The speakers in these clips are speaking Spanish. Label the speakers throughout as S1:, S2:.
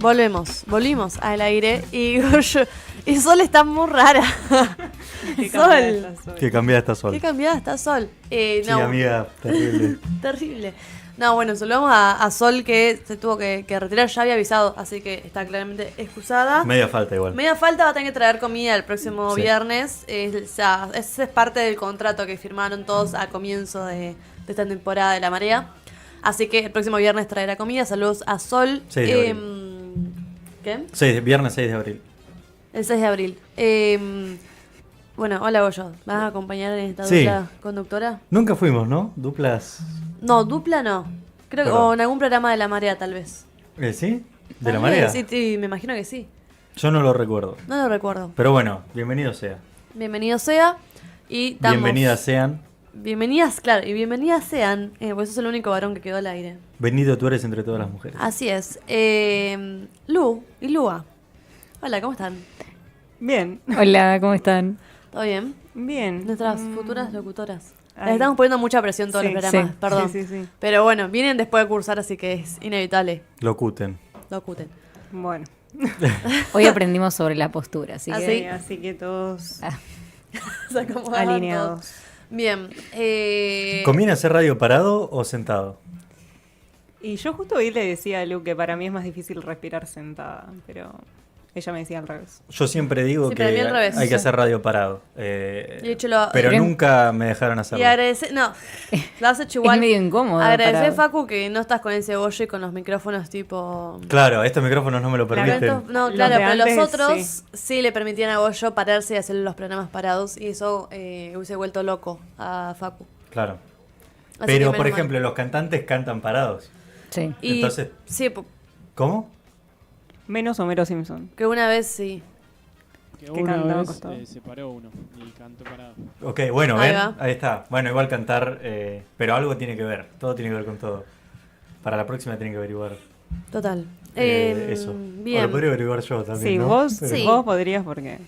S1: Volvimos al aire y Sol está muy rara. Sol.
S2: Que cambiada está Sol.
S1: Qué cambiada está Sol.
S2: Sí, amiga, terrible.
S1: Terrible. No, bueno, saludamos a Sol que se tuvo que retirar, ya había avisado, así que está claramente excusada.
S2: Media falta igual.
S1: Media falta, va a tener que traer comida el próximo viernes. Ese es parte del contrato que firmaron todos a comienzo de esta temporada de La Marea. Así que el próximo viernes traerá comida. Saludos a Sol.
S2: 6 de abril.
S1: ¿Qué?
S2: Viernes 6 de abril.
S1: El 6 de abril. Bueno, hola Goyo. ¿Vas a acompañar en esta dupla conductora?
S2: Nunca fuimos, ¿no? Duplas.
S1: No, dupla no. Creo que o en algún programa de La Marea tal vez.
S2: ¿Sí? ¿De La Marea?
S1: Sí, me imagino que sí.
S2: Yo no lo recuerdo.
S1: No lo recuerdo.
S2: Pero bueno, bienvenido sea.
S1: Bienvenido sea. Y
S2: bienvenidas sean.
S1: Bienvenidas, claro, y bienvenidas sean, pues sos el único varón que quedó al aire.
S2: Bendito tú eres entre todas las mujeres.
S1: Así es. Lu y Lua. Hola, ¿cómo están?
S3: Bien.
S4: Hola, ¿cómo están?
S1: ¿Todo bien?
S3: Bien.
S1: Nuestras futuras locutoras. Les estamos poniendo mucha presión todos los programas,
S4: sí.
S1: perdón.
S3: Sí.
S1: Pero bueno, vienen después de cursar, así que es inevitable.
S2: Locuten.
S3: Bueno.
S4: Hoy aprendimos sobre la postura, así que...
S3: Así que todos
S1: Se acomodaban
S3: alineados.
S1: todos. Bien.
S2: ¿Conviene hacer radio parado o sentado?
S3: Y yo justo hoy le decía a Lu que para mí es más difícil respirar sentada, pero ella me decía al revés.
S2: Yo siempre digo
S1: Sí,
S2: que
S1: para mí al revés.
S2: hay que hacer radio parado.
S1: De hecho,
S2: pero nunca me dejaron hacerlo.
S1: Y agradecer, no, lo has hecho igual.
S4: Es medio incómodo.
S1: Agradecer, Facu, que no estás con ese bollo y con los micrófonos tipo...
S2: Claro, estos micrófonos no me lo permiten.
S1: No,
S3: Los
S1: claro,
S3: de
S1: pero los
S3: antes,
S1: otros sí le permitían a Goyo pararse y hacer los programas parados y eso hubiese vuelto loco a Facu.
S2: Claro.
S1: Así
S2: Pero,
S1: que
S2: por
S1: menos
S2: ejemplo, los cantantes cantan parados.
S4: Sí.
S1: Y
S2: Entonces-
S1: sí,
S2: ¿Cómo?
S3: Menos Homero Simpson.
S1: que una vez sí.
S5: Que
S3: Que
S5: una
S3: cantaba
S5: vez
S3: acostado.
S5: se paró uno y cantó parado.
S2: Ok, bueno,
S1: Ahí
S2: ¿ven?
S1: va.
S2: Ahí está. Bueno, igual cantar, pero algo tiene que ver. Todo tiene que ver con todo. Para la próxima tienen que averiguar
S1: Total.
S2: eso. O
S1: Bien.
S2: lo podría averiguar yo también,
S3: Sí,
S2: ¿no?
S3: vos,
S2: Pero,
S1: Sí.
S3: vos podrías porque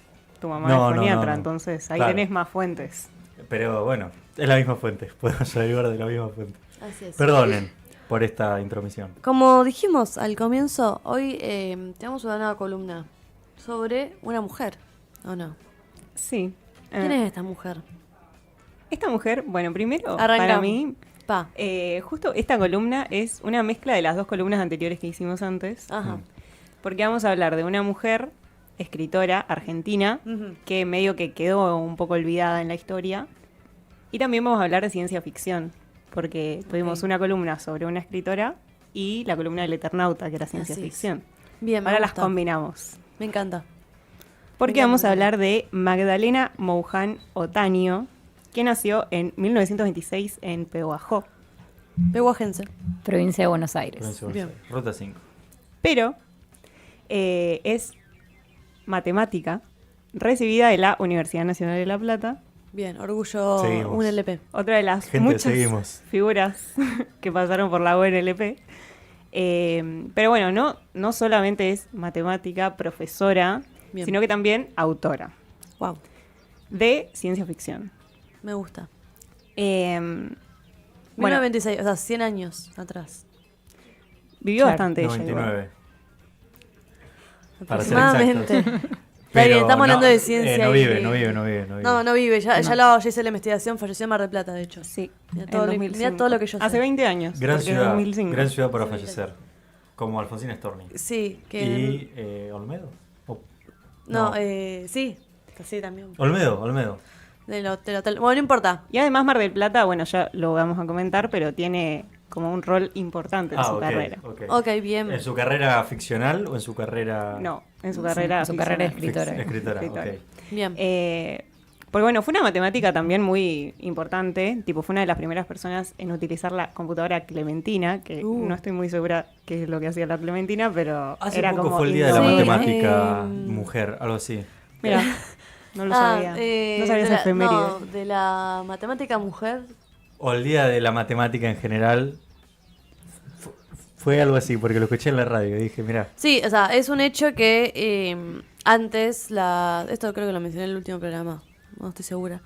S3: tu mamá
S2: No,
S3: es
S2: no,
S3: foniatra,
S2: no.
S3: entonces ahí
S2: Claro.
S3: tenés más fuentes.
S2: pero bueno, es la misma fuente. Podemos averiguar de la misma fuente.
S1: Así es.
S2: Perdonen por esta intromisión.
S1: Como dijimos al comienzo, hoy tenemos una nueva columna sobre una mujer, ¿o no?
S3: Sí.
S1: ¿Quién es esta mujer?
S3: Esta mujer, bueno, primero,
S1: Arrancamos.
S3: para mí,
S1: Pa.
S3: justo esta columna es una mezcla de las dos columnas anteriores que hicimos antes.
S1: Ajá.
S3: Porque vamos a hablar de una mujer escritora argentina
S1: Ujú.
S3: que medio que quedó un poco olvidada en la historia. Y también vamos a hablar de ciencia ficción, porque tuvimos una columna sobre una escritora y la columna del Eternauta, que era ciencia
S1: Así es.
S3: ficción.
S1: Bien, me
S3: Ahora las
S1: gusta.
S3: combinamos.
S1: Me encanta.
S3: Porque vamos a hablar de Magdalena Mouján Otaño, que nació en 1926 en Pehuajó.
S1: Pehuajense.
S4: Provincia de Buenos Aires.
S1: Bien.
S2: Ruta 5.
S3: Pero es matemática, recibida de la Universidad Nacional de La Plata.
S1: Bien, orgullo
S2: Seguimos.
S1: UNLP.
S3: Otra de las
S2: Gente,
S3: muchas
S2: seguimos.
S3: figuras que pasaron por la UNLP. Pero bueno, no solamente es matemática, profesora,
S1: Bien.
S3: sino que también autora
S1: Wow,
S3: de ciencia ficción.
S1: me gusta.
S3: Bueno,
S1: 1926, o sea, 100 años atrás.
S3: vivió
S4: Claro.
S3: bastante ella igual.
S2: 99. Para ser
S1: Aproximadamente.
S2: exactos.
S1: Está bien,
S2: Pero
S1: estamos hablando
S2: no,
S1: de ciencia.
S2: no
S1: y-
S2: vive, no vive.
S1: No vive. Ya ya hice la investigación, falleció en Mar del Plata, de hecho.
S3: Sí,
S1: Mirá
S3: en
S1: todo, lo,
S3: 2005.
S1: mirá todo lo que yo sé.
S3: Hace 20 años.
S2: Gran
S3: porque es
S2: ciudad,
S3: 2005.
S2: gran ciudad para
S1: Sí,
S2: fallecer. Como Alfonsín Storni.
S1: Sí, que...
S2: Y Olmedo.
S1: no,
S2: no.
S1: sí, sí también.
S2: Olmedo.
S1: Del hotel. Bueno, no importa.
S3: Y además Mar del Plata, bueno, ya lo vamos a comentar, pero tiene como un rol importante en su
S2: ok,
S3: carrera.
S2: ok.
S1: Ok, bien.
S2: ¿En su carrera ficcional o en su carrera...?
S3: No, en su carrera.
S4: en su carrera de
S3: ficcional.
S4: escritora.
S2: Escritora, ok.
S1: Bien.
S3: Porque bueno, fue una matemática también muy importante, tipo fue una de las primeras personas en utilizar la computadora Clementina, que no estoy muy segura qué es lo que hacía la Clementina, pero
S2: Hace
S3: era
S2: poco
S3: como
S2: fue el día de la
S1: Sí,
S2: matemática mujer, algo así.
S3: Mira, no lo sabía. No sabía esa efeméride.
S1: No, de la matemática mujer.
S2: O el día de la matemática en general. Fue algo así, porque lo escuché en la radio y dije, mira,
S1: Sí, o sea, es un hecho que antes esto creo que lo mencioné en el último programa, no estoy segura,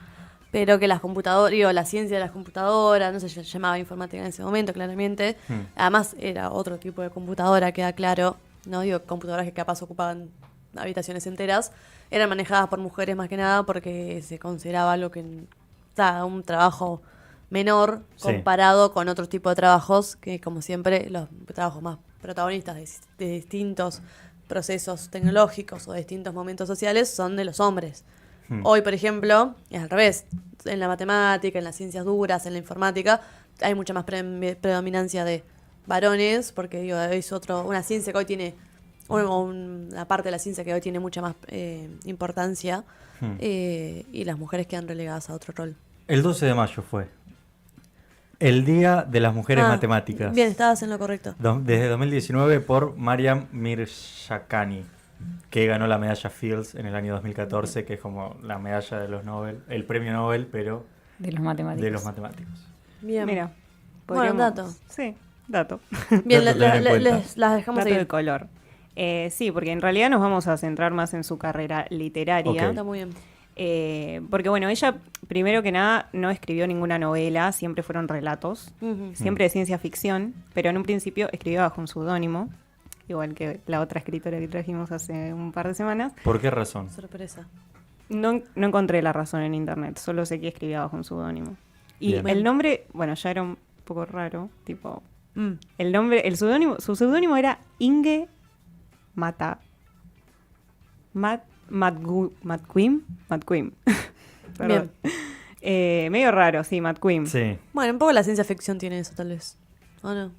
S1: pero que las computadoras, digo, la ciencia de las computadoras, no sé, se llamaba informática en ese momento, claramente. Además, era otro tipo de computadora, queda claro. no digo computadoras que capaz ocupaban habitaciones enteras, eran manejadas por mujeres más que nada porque se consideraba algo que, o sea, un trabajo menor
S2: Sí.
S1: comparado con otro tipo de trabajos que, como siempre, los trabajos más protagonistas de distintos procesos tecnológicos o de distintos momentos sociales son de los hombres. Hoy, por ejemplo, es al revés. En la matemática, en las ciencias duras, en la informática, hay mucha más predominancia de varones, porque digo, es una ciencia que hoy tiene, una parte de la ciencia que hoy tiene mucha más importancia, y las mujeres quedan relegadas a otro rol.
S2: El 12 de mayo fue. El Día de las Mujeres Matemáticas.
S1: Bien, estabas en lo correcto.
S2: Desde 2019 por Mariam Mirzakhani, que ganó la medalla Fields en el año 2014, que es como la medalla de los Nobel, el premio Nobel, pero
S4: De los matemáticos.
S2: de los matemáticos.
S1: Bien.
S3: Mira.
S1: Bueno, dato.
S3: Sí, dato.
S1: Bien,
S2: Dato a tener en cuenta.
S1: las dejamos
S3: Dato de
S1: seguir.
S3: color. Sí, porque en realidad nos vamos a centrar más en su carrera literaria.
S2: Ok.
S1: Está muy bien.
S3: Porque bueno, ella primero que nada no escribió ninguna novela, siempre fueron relatos,
S1: Ujú.
S3: siempre de ciencia ficción, pero en un principio escribió bajo un seudónimo, igual que la otra escritora que trajimos hace un par de semanas.
S2: ¿Por qué razón?
S1: Sorpresa.
S3: No encontré la razón en internet, solo sé que escribía bajo un seudónimo. Y
S2: Bien.
S3: el nombre, bueno, ya era un poco raro, tipo, el nombre, su seudónimo era Inge McQueen. Perdón. Medio raro, sí, McQueen.
S2: Sí.
S1: Bueno, un poco la ciencia ficción tiene eso, tal vez. ¿O no?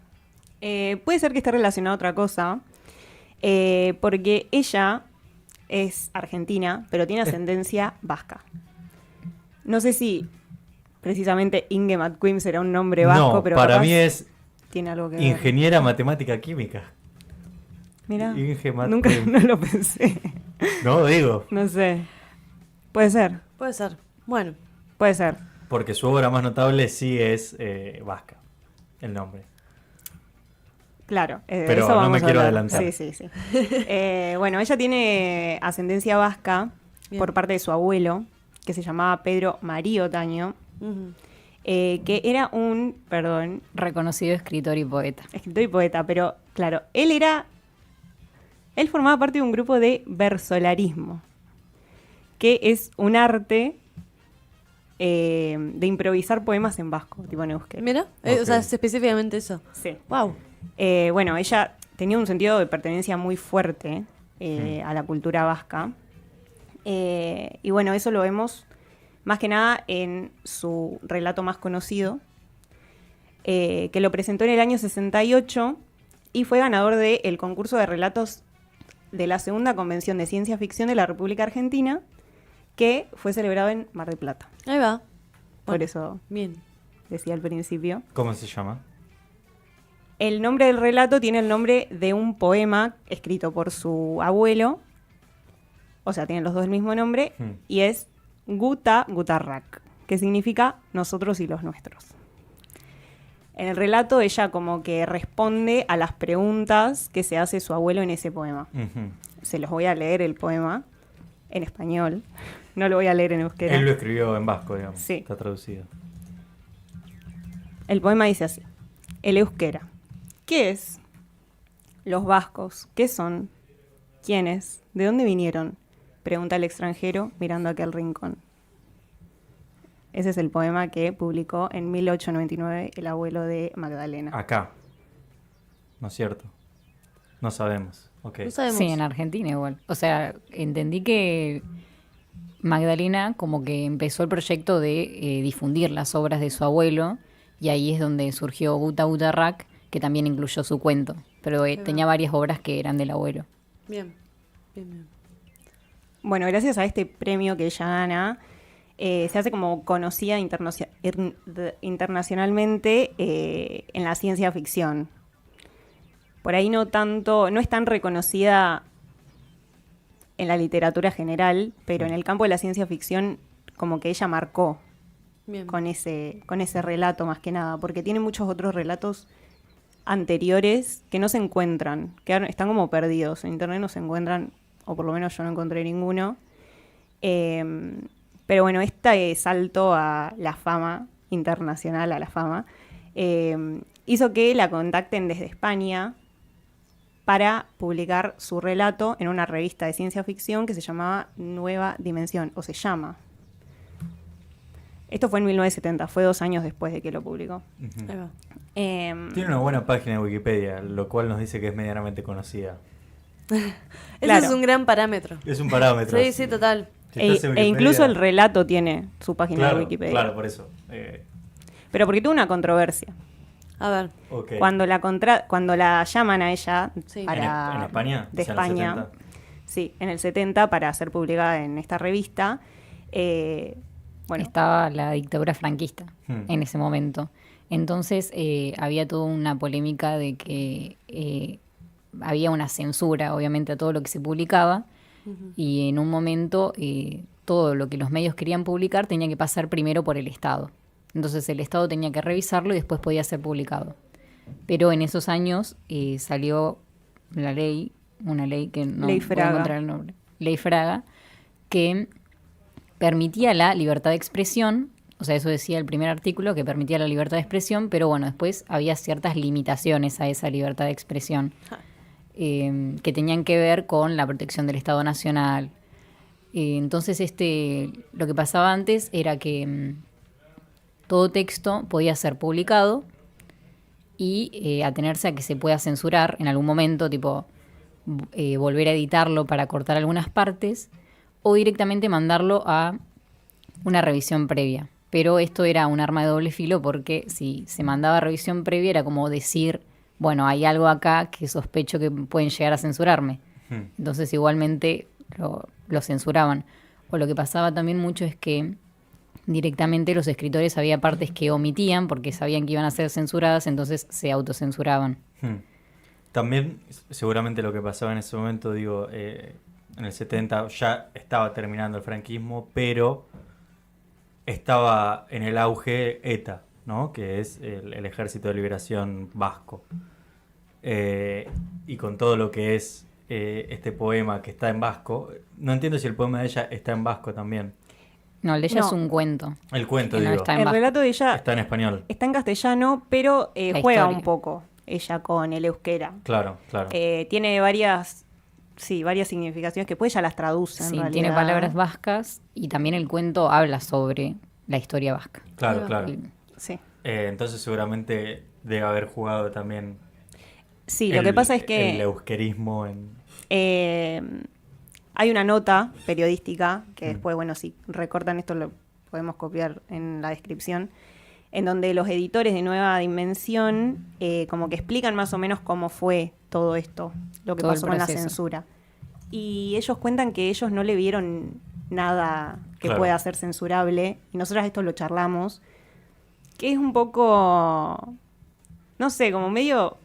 S3: Puede ser que esté relacionado a otra cosa, porque ella es argentina, pero tiene ascendencia vasca. No sé si precisamente Inge McQueen será un nombre vasco,
S2: No,
S3: pero
S2: para
S3: capaz
S2: mí es
S3: tiene algo que ver.
S2: ingeniera matemática química.
S3: Mira,
S2: Inge
S3: nunca
S2: McQueen.
S3: no lo pensé.
S2: No, digo,
S3: No sé. Puede ser,
S1: Puede ser. Bueno,
S3: puede ser.
S2: porque su obra más notable sí es vasca, el nombre.
S3: Claro,
S2: Pero
S3: eso
S2: no
S3: vamos
S2: me
S3: a
S2: quiero
S3: hablar.
S2: adelantar.
S3: Sí. Bueno, ella tiene ascendencia vasca
S1: Bien.
S3: por parte de su abuelo, que se llamaba Pedro María Otaño,
S1: ujú.
S3: que era un,
S4: Reconocido escritor y poeta.
S3: escritor y poeta, pero claro, él formaba parte de un grupo de versolarismo, que es un arte de improvisar poemas en vasco, tipo en euskera.
S1: Mira,
S2: Ok.
S1: o sea, es específicamente eso.
S3: Sí.
S1: Wow.
S3: Bueno, ella tenía un sentido de pertenencia muy fuerte a la cultura vasca. Y bueno, eso lo vemos más que nada en su relato más conocido, que lo presentó en el año 68 y fue ganador del concurso de relatos de la Segunda Convención de Ciencia Ficción de la República Argentina, que fue celebrado en Mar del Plata.
S1: Ahí va.
S3: Por
S1: Bueno.
S3: eso
S1: Bien.
S3: decía al principio.
S2: ¿Cómo se llama?
S3: El nombre del relato tiene el nombre de un poema escrito por su abuelo, o sea, tienen los dos el mismo nombre, y es Gutarrak, que significa nosotros y los nuestros. En el relato ella como que responde a las preguntas que se hace su abuelo en ese poema.
S2: Ujú.
S3: Se los voy a leer el poema en español, no lo voy a leer en euskera.
S2: Él lo escribió en vasco, digamos.
S3: Sí.
S2: Está traducido.
S3: El poema dice así: el euskera. ¿Qué es? Los vascos. ¿Qué son? ¿Quiénes? ¿De dónde vinieron? Pregunta el extranjero mirando a aquel rincón. Ese es el poema que publicó en 1899 el abuelo de Magdalena.
S2: Acá. ¿No es cierto? No sabemos. Ok.
S1: No sabemos.
S4: Sí, en Argentina igual. O sea, entendí que Magdalena como que empezó el proyecto de difundir las obras de su abuelo y ahí es donde surgió Gutarrak, que también incluyó su cuento. Pero tenía varias obras que eran del abuelo.
S1: Bien. Bien.
S3: Bueno, gracias a este premio que ella gana, se hace como conocida internacionalmente en la ciencia ficción. Por ahí no es tan reconocida en la literatura general, pero en el campo de la ciencia ficción como que ella marcó
S1: Bien.
S3: con ese relato más que nada, porque tiene muchos otros relatos anteriores que no se encuentran, que están como perdidos. En internet no se encuentran, o por lo menos yo no encontré ninguno. Pero bueno, este salto a la fama internacional, hizo que la contacten desde España para publicar su relato en una revista de ciencia ficción que se llamaba Nueva Dimensión, o se llama. Esto fue en 1970, fue 2 años después de que lo publicó.
S1: Ahí va.
S2: Tiene una buena página de Wikipedia, lo cual nos dice que es medianamente conocida.
S1: Ese
S3: Claro.
S1: es un gran parámetro.
S2: Es un parámetro.
S1: Sí, sí, total.
S2: Si estás en
S3: E incluso
S2: Wikipedia-
S3: el relato tiene su página
S2: claro,
S3: de Wikipedia.
S2: Claro, por eso.
S3: Pero porque tuvo una controversia.
S1: A ver.
S2: Ok.
S3: Cuando la llaman a ella
S1: Sí.
S3: para
S2: ¿En España?
S3: de
S2: O sea, en los
S3: España,
S2: 70.
S3: sí, en el 70 para ser publicada en esta revista, bueno,
S4: Estaba la dictadura franquista
S2: Hmm.
S4: en ese momento. Entonces había toda una polémica de que había una censura, obviamente, a todo lo que se publicaba. Y en un momento todo lo que los medios querían publicar tenía que pasar primero por el Estado. Entonces el Estado tenía que revisarlo y después podía ser publicado. Pero en esos años salió una ley que no
S3: Ley
S4: puedo
S3: Fraga.
S4: encontrar el nombre, Ley Fraga, que permitía la libertad de expresión. O sea, eso decía el primer artículo, que permitía la libertad de expresión, pero bueno, después había ciertas limitaciones a esa libertad de expresión que tenían que ver con la protección del Estado Nacional. Entonces, lo que pasaba antes era que todo texto podía ser publicado y atenerse a que se pueda censurar en algún momento, tipo volver a editarlo para cortar algunas partes o directamente mandarlo a una revisión previa. Pero esto era un arma de doble filo porque si se mandaba a revisión previa era como decir, bueno, hay algo acá que sospecho que pueden llegar a censurarme. Entonces igualmente lo censuraban. O lo que pasaba también mucho es que directamente los escritores había partes que omitían porque sabían que iban a ser censuradas, entonces se autocensuraban.
S2: También, seguramente lo que pasaba en ese momento, digo, en el 70 ya estaba terminando el franquismo, pero estaba en el auge ETA, ¿no? Que es el Ejército de Liberación Vasco. Y con todo lo que es este poema que está en vasco, no entiendo si el poema de ella está en vasco también.
S4: No, el de ella
S3: No.
S4: es un cuento.
S2: El cuento,
S4: Que no
S2: digo,
S4: está en
S3: el
S4: vasco.
S3: relato de ella
S2: está en español.
S3: está en castellano, pero
S4: La
S3: juega
S4: historia.
S3: un poco ella con el euskera.
S2: Claro, claro.
S3: Tiene varias significaciones que después ya las traduce. en
S4: Sí,
S3: realidad.
S4: tiene palabras vascas y también el cuento habla sobre la historia vasca.
S2: Claro, claro.
S4: Y-
S3: Sí.
S2: Entonces seguramente debe haber jugado también
S3: Sí, lo que pasa es
S2: el
S3: que
S2: euskerismo en...
S3: hay una nota periodística que después, bueno, si recortan esto lo podemos copiar en la descripción, en donde los editores de Nueva Dimensión como que explican más o menos cómo fue todo esto, lo que
S4: Todo el
S3: pasó con la
S4: proceso.
S3: censura. Y ellos cuentan que ellos no le vieron nada que
S2: Claro.
S3: pueda ser censurable, y nosotras esto lo charlamos, que es un poco, no sé, como medio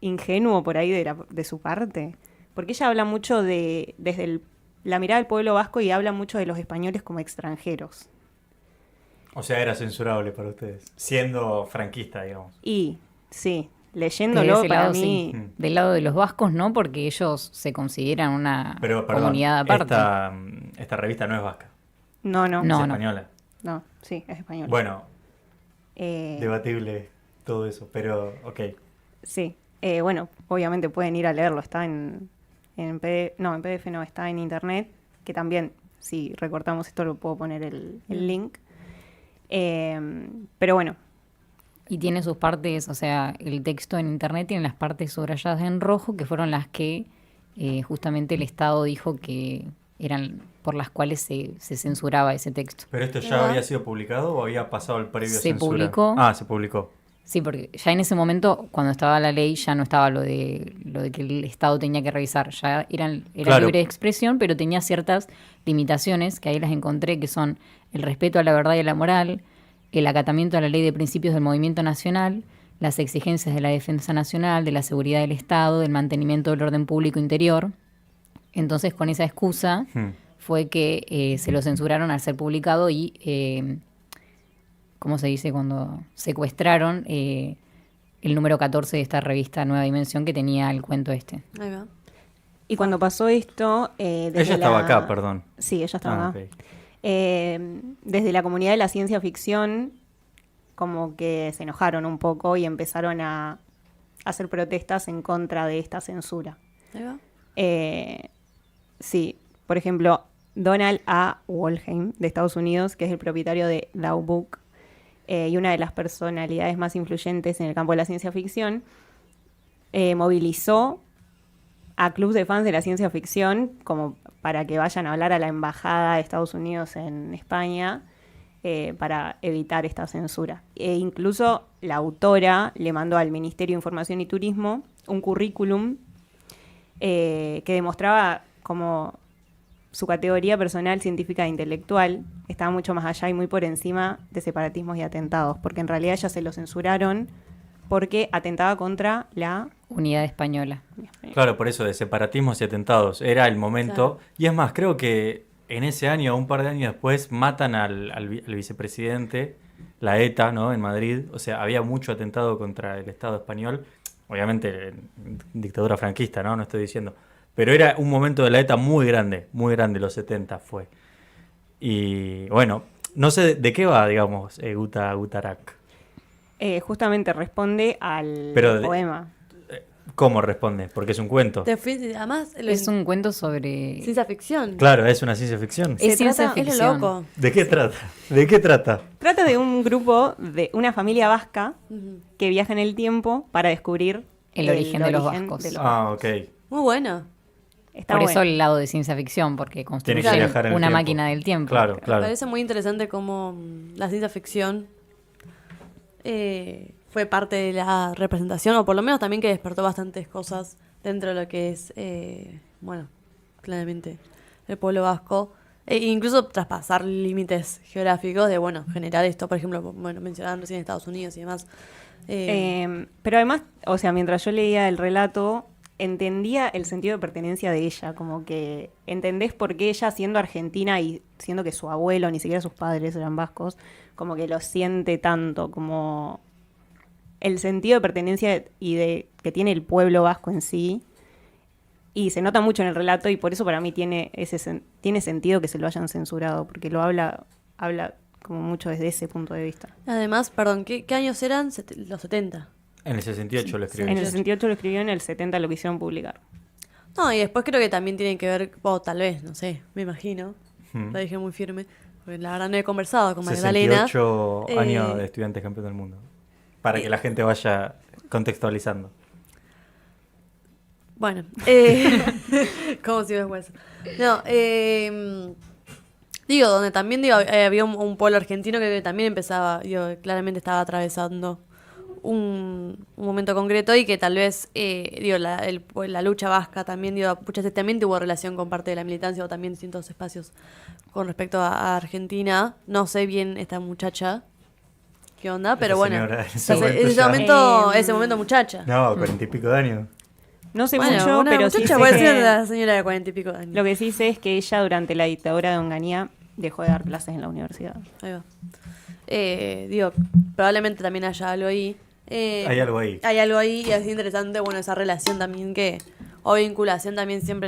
S3: ingenuo por ahí de su parte, porque ella habla mucho desde la mirada del pueblo vasco y habla mucho de los españoles como extranjeros.
S2: O sea, era censurable para ustedes, siendo franquista, digamos.
S3: Y sí,
S4: Desde
S3: leyéndolo
S4: ese
S3: para
S4: lado,
S3: mí,
S4: sí. Del lado de los vascos, no, porque ellos se consideran una
S2: Pero, perdón,
S4: comunidad aparte.
S2: esta revista no es vasca,
S3: no,
S4: No.
S2: es española.
S3: sí, es español.
S2: Bueno,
S3: Eh,
S2: debatible todo eso, pero ok.
S3: Sí, bueno, obviamente pueden ir a leerlo, está en PDF, no, en PDF no, está en internet, que también, si recortamos esto, lo puedo poner el link. Pero bueno,
S4: Y tiene sus partes, o sea, el texto en internet tiene las partes subrayadas en rojo, que fueron las que justamente el Estado dijo que eran por las cuales se censuraba ese texto.
S2: ¿Pero esto ya
S1: Ajá.
S2: había sido publicado o había pasado el previo
S4: Se
S2: censura?
S4: publicó.
S2: Ah, se publicó.
S4: Sí, porque ya en ese momento, cuando estaba la ley, ya no estaba lo de que el Estado tenía que revisar. Ya era
S2: Claro.
S4: libre de expresión, pero tenía ciertas limitaciones, que ahí las encontré, que son el respeto a la verdad y a la moral, el acatamiento a la ley de principios del movimiento nacional, las exigencias de la defensa nacional, de la seguridad del Estado, del mantenimiento del orden público interior. Entonces, con esa excusa fue que se lo censuraron al ser publicado y, ¿cómo se dice? Cuando secuestraron el número 14 de esta revista Nueva Dimensión que tenía el cuento este.
S1: Ahí va.
S3: y cuando pasó esto... desde
S2: Ella estaba
S3: la-
S2: acá, perdón.
S3: Sí, ella estaba
S2: Ah,
S3: acá.
S2: ok.
S3: Desde la comunidad de la ciencia ficción, como que se enojaron un poco y empezaron a hacer protestas en contra de esta censura.
S1: Ahí va.
S3: Sí, por ejemplo, Donald A. Wollheim, de Estados Unidos, que es el propietario de Dow Book y una de las personalidades más influyentes en el campo de la ciencia ficción, movilizó a clubes de fans de la ciencia ficción como para que vayan a hablar a la embajada de Estados Unidos en España para evitar esta censura. E incluso la autora le mandó al Ministerio de Información y Turismo un currículum que demostraba como su categoría personal, científica e intelectual estaba mucho más allá y muy por encima de separatismos y atentados, porque en realidad ella se lo censuraron porque atentaba contra la
S4: Unidad española.
S2: Claro, por eso de separatismos y atentados. Era el momento.
S1: Claro.
S2: Y es más, creo que en ese año, un par de años después, matan al vicepresidente, la ETA, ¿no? En Madrid. O sea, había mucho atentado contra el Estado español. Obviamente, dictadura franquista, ¿no? No estoy diciendo. Pero era un momento de la ETA muy grande, los 70 fue. Y bueno, no sé de qué va, digamos, Gutarak.
S3: Justamente responde al
S2: Pero
S3: poema.
S2: ¿Cómo responde? Porque es un cuento.
S1: Además,
S4: Es un cuento sobre...
S1: ciencia ficción.
S2: Claro, es una ciencia ficción.
S4: Es ciencia
S1: Es lo
S4: ficción.
S1: loco.
S2: ¿De qué trata? ¿De qué trata?
S3: Trata de un grupo, de una familia vasca
S1: Ujú.
S3: que viaja en el tiempo para descubrir
S4: El origen de los vascos.
S2: Ah, ok.
S1: Muy bueno.
S3: Está
S4: Por
S3: bueno.
S4: eso el lado de ciencia ficción, porque
S2: Tiene
S4: construyen
S2: que viajar en el
S4: una
S2: tiempo.
S4: máquina del tiempo.
S2: Claro,
S1: Me
S2: claro.
S1: parece muy interesante cómo la ciencia ficción fue parte de la representación, o por lo menos también que despertó bastantes cosas dentro de lo que es, bueno, claramente el pueblo vasco. E incluso traspasar límites geográficos de, bueno, generar esto, por ejemplo, bueno, mencionaban recién Estados Unidos y demás.
S3: Pero además, o sea, mientras yo leía el relato, entendía el sentido de pertenencia de ella, como que entendés por qué ella, siendo argentina y siendo que su abuelo, ni siquiera sus padres eran vascos, como que lo siente tanto, como el sentido de pertenencia y de que tiene el pueblo vasco en sí. Y se nota mucho en el relato y por eso para mí tiene tiene sentido que se lo hayan censurado, porque lo habla como mucho desde ese punto de vista.
S1: Además, perdón, ¿qué años eran? Los 70.
S2: En el 68 lo escribí.
S3: En el 68 lo escribió, en el 70 lo quisieron publicar.
S1: No, y después creo que también tiene que ver, o tal vez, no sé, me imagino,
S2: Mm.
S1: lo dije muy firme, porque la verdad no he conversado con Magdalena.
S2: 68
S1: Eh,
S2: años de estudiantes campeón del mundo. Para que la gente vaya contextualizando.
S1: Bueno, como si después. No, digo, donde también digo, había un pueblo argentino que también empezaba, digo, claramente estaba atravesando un momento concreto y que tal vez, digo, la lucha vasca también, digo, también tuvo relación con parte de la militancia o también distintos espacios con respecto a Argentina. No sé bien esta muchacha qué onda, pero
S2: Esa
S1: bueno,
S2: señora,
S1: ese momento muchacha.
S2: No, 40 y pico de años.
S3: No sé
S1: Bueno,
S3: mucho,
S1: una
S3: pero sí
S1: muchacha
S3: sé
S1: puede
S3: que
S1: ser la señora de 40 y pico de años.
S3: lo que sí sé es que ella durante la dictadura de Onganía dejó de dar clases en la universidad.
S1: Ahí va. Digo, probablemente también haya algo ahí.
S2: Hay algo ahí.
S1: Hay algo ahí y es interesante, bueno, esa relación también o vinculación también siempre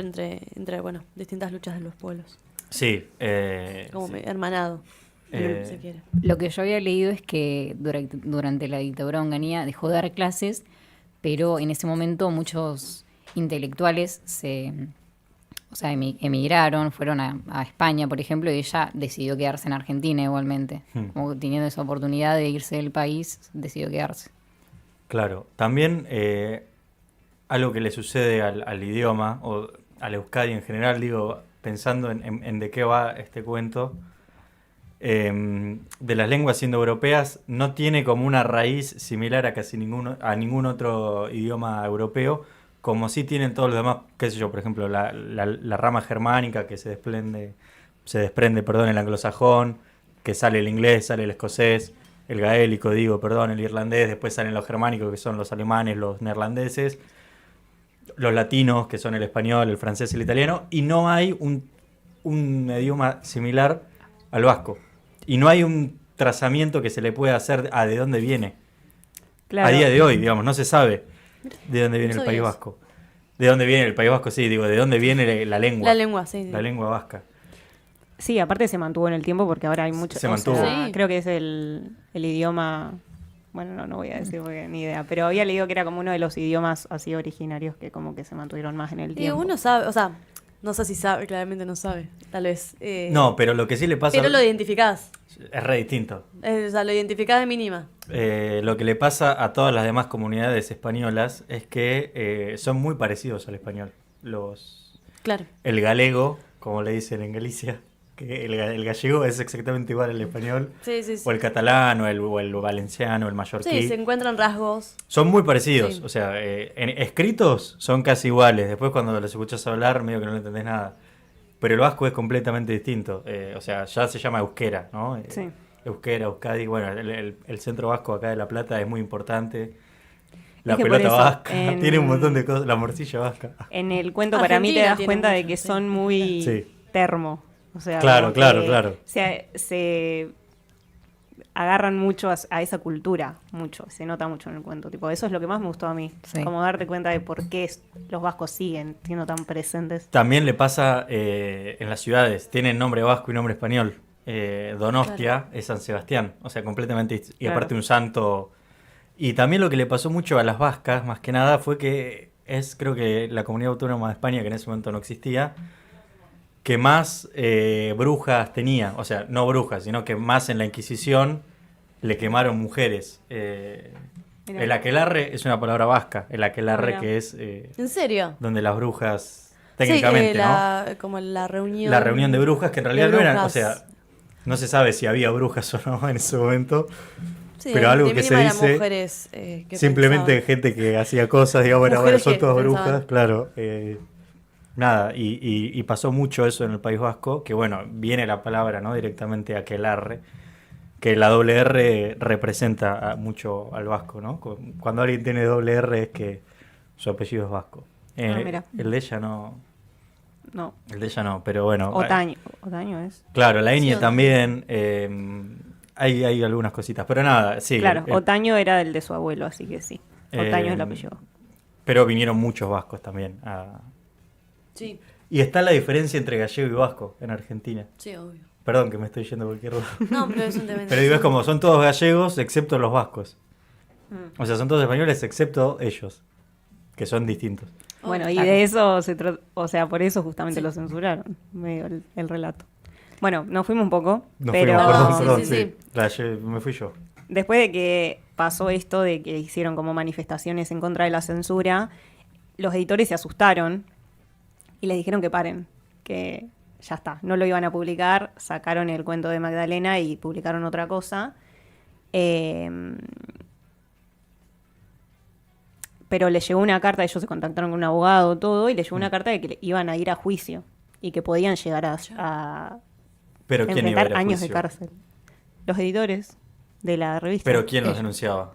S1: entre bueno, distintas luchas de los pueblos.
S2: Sí.
S1: Como
S2: sí.
S1: hermanado, si
S2: Eh,
S1: se quiere.
S4: Lo que yo había leído es que durante la dictadura de Onganía dejó de dar clases, pero en ese momento muchos intelectuales emigraron, fueron a España, por ejemplo, y ella decidió quedarse en Argentina igualmente. Como teniendo esa oportunidad de irse del país, decidió quedarse.
S2: Claro. También algo que le sucede al idioma, o al euskadi en general, digo, pensando en de qué va este cuento, de las lenguas indoeuropeas, no tiene como una raíz similar a casi ningún otro idioma europeo, como sí tienen todos los demás, qué sé yo, por ejemplo, la rama germánica que se desprende, el anglosajón, que sale el inglés, sale el escocés, el gaélico, el irlandés, después salen los germánicos, que son los alemanes, los neerlandeses, los latinos, que son el español, el francés, el italiano, y no hay un idioma similar al vasco. Y no hay un trazamiento que se le pueda hacer a de dónde viene.
S3: Claro.
S2: A día de hoy, digamos, no se sabe de dónde viene
S1: No
S2: el País
S1: sabías.
S2: Vasco. ¿De dónde viene el País Vasco? Sí, digo, ¿de dónde viene la lengua?
S1: La lengua, sí.
S2: La lengua vasca.
S3: Sí, aparte se mantuvo en el tiempo porque ahora hay muchos.
S2: Se mantuvo.
S1: Sí.
S3: Creo que es el idioma Bueno, no voy a decir porque ni idea, pero había leído que era como uno de los idiomas así originarios que como que se mantuvieron más en el
S1: Y
S3: tiempo.
S1: uno sabe, o sea, no sé si sabe, claramente no sabe, tal vez.
S2: No, pero lo que sí le pasa
S1: Pero lo identificás.
S2: es re distinto.
S1: O sea, lo identificás de mínima.
S2: Lo que le pasa a todas las demás comunidades españolas es que son muy parecidos al español.
S1: Claro.
S2: El galego, como le dicen en Galicia, que el gallego es exactamente igual al español,
S1: Sí, sí, sí.
S2: o el catalán, o el valenciano, el mallorquí.
S1: Sí, se encuentran rasgos.
S2: Son muy parecidos,
S1: Sí.
S2: o sea, en escritos son casi iguales. Después cuando los escuchas hablar, medio que no le entendés nada. Pero el vasco es completamente distinto. O sea, ya se llama euskera, ¿no?
S3: Sí.
S2: Euskera, Euskadi. Bueno, el centro vasco acá de La Plata es muy importante. La
S3: Es que por
S2: pelota
S3: eso,
S2: vasca, tiene un montón de cosas. La morcilla vasca.
S3: En el cuento para mí te
S1: Argentina
S3: das
S1: tiene
S3: cuenta de
S1: mucho,
S3: que
S1: sí.
S3: son muy
S2: Sí.
S3: termo. O sea,
S2: Claro,
S3: como
S2: claro,
S3: que
S2: claro.
S3: se agarran mucho a esa cultura, mucho, se nota mucho en el cuento. Tipo, eso es lo que más me gustó a mí,
S4: Sí.
S3: como darte cuenta de por qué los vascos siguen siendo tan presentes.
S2: También le pasa en las ciudades. Tienen nombre vasco y nombre español. Donostia es San Sebastián. O sea, completamente. Y
S3: Claro.
S2: aparte un santo. Y también lo que le pasó mucho a las vascas, más que nada, fue que creo que la comunidad autónoma de España, que en ese momento no existía, que más brujas tenía. O sea, no brujas, sino que más en la Inquisición le quemaron mujeres.
S3: Mirá.
S2: El aquelarre es una palabra vasca. El aquelarre
S3: Mirá.
S2: que es
S1: ¿En serio?
S2: donde las brujas,
S1: Sí,
S2: técnicamente, ¿no?
S1: como la reunión.
S2: La reunión de brujas, que en realidad
S1: de
S2: no eran, o
S1: brujas.
S2: sea, no se sabe si había brujas o no en ese momento.
S1: Sí,
S2: pero algo
S1: de
S2: que se
S1: mínima eran
S2: dice,
S1: mujeres, que
S2: simplemente
S1: pensaban.
S2: gente que hacía cosas, digamos, bueno,
S1: Mujeres
S2: son
S1: que
S2: todas
S1: pensaban.
S2: brujas, claro. Nada, y pasó mucho eso en el País Vasco, que bueno, viene la palabra, ¿no? Directamente aquelarre, que la doble R representa mucho al vasco, ¿no? Cuando alguien tiene doble R es que su apellido es vasco.
S3: Mira.
S2: El de ella no,
S3: No,
S2: pero bueno.
S3: Otaño es.
S2: Claro, la ñ
S1: Sí,
S2: también. Hay algunas cositas, pero nada, sí.
S3: Claro, Otaño era el de su abuelo, así que sí. Otaño es el apellido.
S2: Pero vinieron muchos vascos también.
S1: Sí,
S2: Y está la diferencia entre gallego y vasco en Argentina.
S1: sí, obvio.
S2: Perdón que me estoy yendo a cualquier lado.
S1: No, pero es un tema.
S2: Pero digo, es como son todos gallegos excepto los vascos.
S3: Mm.
S2: O sea, son todos españoles excepto ellos, que son distintos.
S3: Bueno, y
S1: Claro.
S3: de eso se trata, o sea, por eso justamente
S1: Sí.
S3: lo censuraron, medio el relato. Bueno, nos fuimos un poco,
S2: Nos
S3: pero
S2: fuimos,
S1: No,
S2: perdón,
S1: sí,
S2: sí.
S1: sí.
S2: Me fui yo.
S3: después de que pasó esto de que hicieron como manifestaciones en contra de la censura, los editores se asustaron y les dijeron que paren, que ya está, no lo iban a publicar, sacaron el cuento de Magdalena y publicaron otra cosa. Pero les llegó una carta, ellos se contactaron con un abogado, todo, y les llegó una carta de que iban a ir a juicio y que podían llegar a
S2: Pero ¿quién iba a
S3: enfrentar
S2: ir a
S3: años de
S2: juicio?
S3: cárcel. Los editores de la revista.
S2: Pero ¿quién los denunciaba?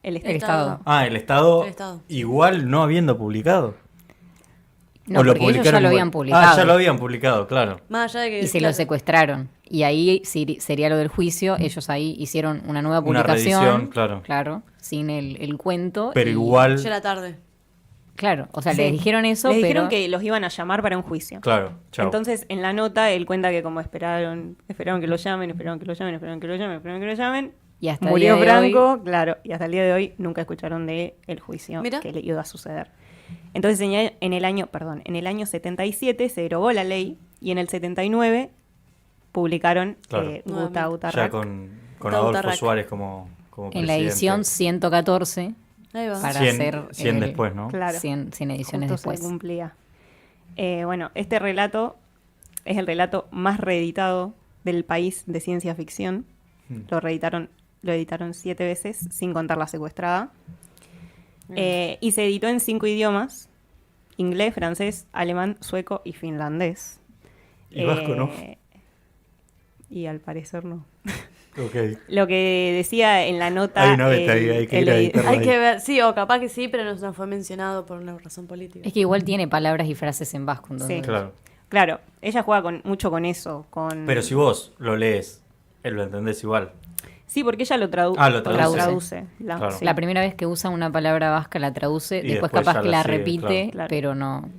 S3: El
S4: El Estado.
S2: El Estado,
S1: El Estado.
S2: igual no habiendo publicado.
S4: No,
S2: ¿O lo
S4: porque ellos ya
S2: publicaron
S4: lo
S2: igual?
S4: habían publicado.
S2: Ya lo habían publicado, claro.
S1: Más allá de que.
S4: Y se
S1: claro,
S4: lo secuestraron. Y ahí sería lo del juicio. Ellos ahí hicieron una nueva
S2: Una
S4: publicación.
S2: reedición, claro.
S4: Sin el cuento.
S2: Pero
S4: y-
S2: igual,
S1: Ya era tarde.
S4: Claro, o sea,
S3: Sí.
S4: les dijeron eso,
S3: Les
S4: pero...
S3: dijeron que los iban a llamar para un juicio.
S2: claro, chao.
S3: Entonces, en la nota, él cuenta que como esperaron que lo llamen, esperaron que lo llamen,
S4: Y hasta el
S3: murió
S4: día de hoy-
S3: Franco, claro, y hasta el día de hoy nunca escucharon de el juicio
S1: Mira.
S3: que le iba a suceder. Entonces, en el año 77 se derogó la ley y en el 79 publicaron
S2: Claro.
S3: Guta
S1: Nuevamente.
S3: Utarrak.
S2: Ya con
S1: Está
S2: Adolfo
S1: Utarrak.
S2: Suárez como
S4: en la
S2: presidente.
S4: edición 114,
S1: Ahí va.
S4: Para
S2: 100,
S4: hacer
S2: 100
S4: el-
S2: después, ¿no?
S3: Claro.
S4: 100 ediciones
S3: Justo
S4: después.
S3: se cumplía. Bueno, este relato es el relato más reeditado del país de ciencia ficción.
S2: Mm.
S3: Lo editaron 7 veces, sin contar la secuestrada. Y se editó en 5 idiomas: inglés, francés, alemán, sueco y finlandés.
S2: Y vasco, ¿no?
S3: Y al parecer no.
S2: Ok.
S3: Lo que decía en la nota...
S2: Hay una beta ahí, hay que ir a editarlo.
S1: Hay que ver, sí, o capaz que sí, pero no fue mencionado por una razón política.
S4: Es que igual tiene palabras y frases en vasco. Entonces,
S3: Sí.
S2: Claro.
S3: Claro, ella juega mucho con eso.
S2: Pero si vos lo lees, lo entendés igual.
S3: Sí, porque ella lo
S2: Lo traduce. Claro.
S3: Sí.
S4: La primera vez que usa una palabra vasca la traduce,
S2: Y
S4: después
S2: después
S4: capaz
S2: ya
S4: que
S2: la
S4: la
S2: sigue,
S4: repite,
S3: claro.
S4: pero no.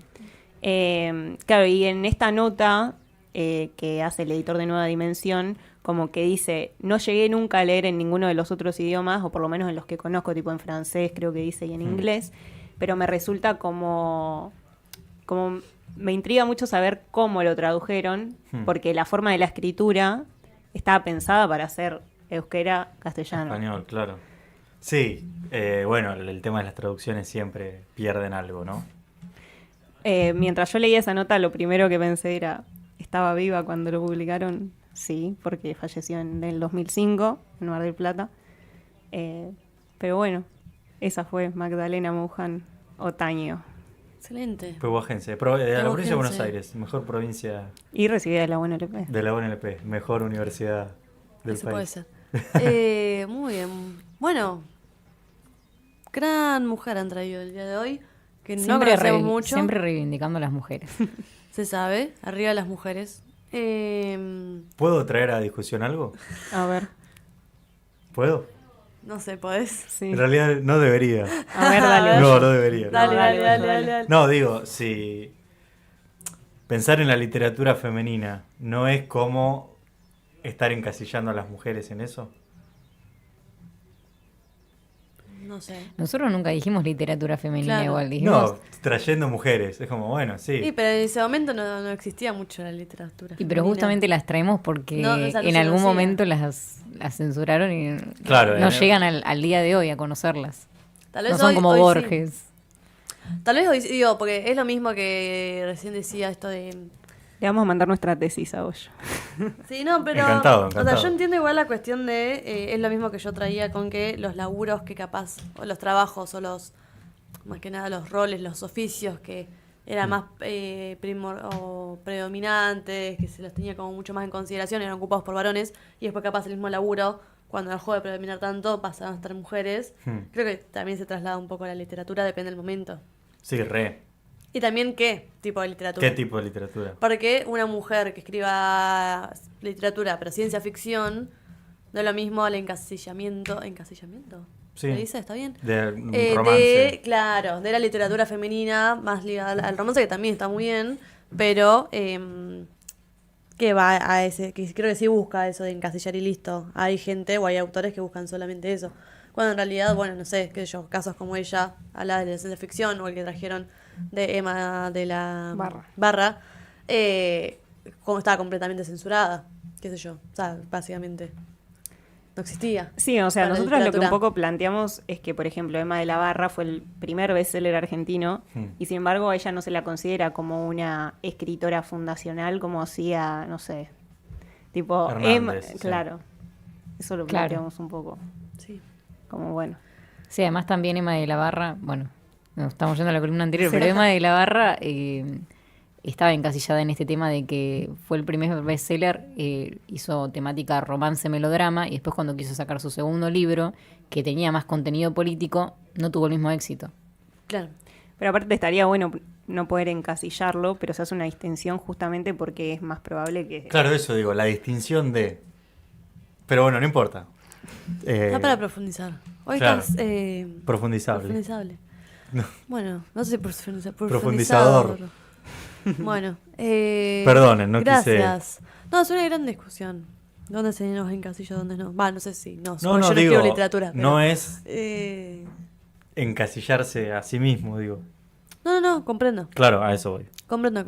S3: Claro, y en esta nota que hace el editor de Nueva Dimensión, como que dice, no llegué nunca a leer en ninguno de los otros idiomas, o por lo menos en los que conozco, tipo en francés creo que dice y en inglés, pero me resulta como me intriga mucho saber cómo lo tradujeron, porque la forma de la escritura estaba pensada para ser euskera castellano.
S2: Español, claro. Sí, bueno, el tema de las traducciones siempre pierden algo, ¿no?
S3: Mientras yo leía esa nota, lo primero que pensé era, ¿estaba viva cuando lo publicaron? Sí, porque falleció en el 2005 en Mar del Plata. Pero bueno, esa fue Magdalena Mouján Otaño.
S1: Excelente.
S2: Pehuajense, de la provincia de Buenos
S1: Pehuajense.
S2: Aires, mejor provincia
S3: Y recibida de la UNLP.
S2: de la UNLP, mejor universidad del
S1: Eso
S2: país.
S1: puede ser. Muy bien. Bueno, gran mujer han traído el día de hoy, que no conocemos mucho.
S4: Siempre reivindicando a las mujeres.
S1: Se sabe, arriba las mujeres.
S2: ¿Puedo traer a discusión algo?
S3: A ver,
S2: ¿Puedo?
S1: No sé, ¿podés?
S3: sí.
S2: En realidad no debería.
S3: A ver, dale.
S2: No, no debería.
S1: Dale,
S2: no.
S1: dale,
S3: dale,
S1: dale, dale.
S2: No, digo, si pensar en la literatura femenina no es como estar encasillando a las mujeres en eso.
S1: No sé.
S4: Nosotros nunca dijimos literatura femenina
S1: Claro.
S4: igual, dijimos.
S2: No, trayendo mujeres. Es como, bueno, sí.
S1: Sí, pero en ese momento no existía mucho la literatura.
S4: Y pero
S1: femenina.
S4: justamente las traemos porque
S1: No, o sea, no
S4: en
S1: se
S4: algún
S1: conocía.
S4: momento las censuraron y
S2: Claro,
S4: no llegan al día de hoy a conocerlas.
S1: Tal vez
S4: No son
S1: hoy-
S4: como
S1: hoy sí.
S4: Borges.
S1: Tal vez hoy, digo, porque es lo mismo que recién decía esto de...
S3: Le vamos a mandar nuestra tesis a Hoyo.
S1: Sí, no, pero...
S2: Encantado,
S1: O sea,
S2: encantado.
S1: yo entiendo igual la cuestión de... es lo mismo que yo traía con que los laburos que capaz, o los trabajos, o los... Más que nada los roles, los oficios que eran más o predominantes, que se los tenía como mucho más en consideración, eran ocupados por varones, y después capaz el mismo laburo, cuando dejó de predominar tanto, pasaron a estar mujeres. Creo que también se traslada un poco a la literatura, depende del momento.
S2: Sí, re.
S1: Y también qué tipo de literatura.
S2: ¿Qué tipo de literatura?
S1: Porque una mujer que escriba literatura, pero ciencia ficción, no es lo mismo el encasillamiento. ¿Encasillamiento?
S2: Sí.
S1: ¿Se dice? ¿Está bien?
S2: De un romance.
S1: Claro, de la literatura femenina, más ligada al romance, que también está muy bien, pero que va a ese, que creo que sí busca eso de encasillar y listo. Hay gente o hay autores que buscan solamente eso. Cuando en realidad, bueno, no sé, qué sé yo, casos como ella, habla de la ciencia ficción, o el que trajeron de Emma de la Barra, como estaba completamente censurada, qué sé yo, o sea, básicamente no existía.
S3: Sí, o sea,
S1: Para la
S3: nosotros lo que un
S1: literatura.
S3: poco planteamos es que, por ejemplo, Emma de la Barra fue el primer bestseller argentino y sin embargo a ella no se la considera como una escritora fundacional como hacía, no sé, tipo
S2: Hernández,
S3: Emma,
S2: sí.
S3: claro. Eso lo
S4: Claro.
S3: planteamos un poco,
S1: Sí.
S3: como bueno.
S4: Sí, además también Emma de la Barra, bueno, no estamos yendo a la columna anterior, pero Emma de la Barra estaba encasillada en este tema de que fue el primer bestseller, hizo temática romance melodrama y después cuando quiso sacar su segundo libro, que tenía más contenido político, no tuvo el mismo éxito.
S1: Claro.
S3: Pero aparte estaría bueno no poder encasillarlo, pero se hace una distinción justamente porque es más probable que...
S2: Claro, eso digo, la distinción de... Pero bueno, no importa.
S1: Está para profundizar. Hoy
S2: claro.
S1: estás
S2: Profundizable.
S1: profundizable.
S2: No.
S1: Bueno, no sé si
S2: Profundizador.
S1: Bueno,
S2: Perdonen, no quise-
S1: gracias. No, es una gran discusión. ¿Dónde se nos encasilla, dónde no? Va, no sé si. No,
S2: No,
S1: porque
S2: no,
S1: yo no
S2: digo,
S1: escribo literatura. Pero,
S2: no es
S1: eh,
S2: encasillarse a sí mismo, digo.
S1: no, comprendo.
S2: Claro, a eso voy.
S1: Comprendo.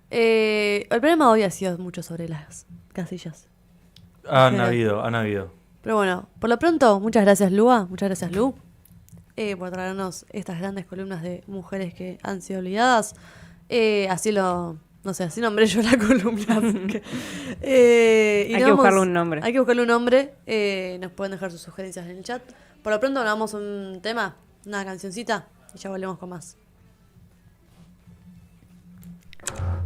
S1: El problema hoy ha sido mucho sobre las casillas.
S2: Han
S1: General.
S2: habido.
S1: Pero bueno, por lo pronto, muchas gracias, Lua. Muchas gracias, Lu, por traernos estas grandes columnas de mujeres que han sido olvidadas. No sé, así nombré yo la columna. Así que, y
S3: Hay
S1: nos
S3: que buscarle un nombre.
S1: Hay que buscarle un nombre. Nos pueden dejar sus sugerencias en el chat. Por lo pronto, nos vamos a un tema, una cancioncita, y ya volvemos con más.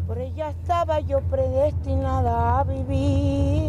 S6: Por ella estaba yo predestinada a vivir.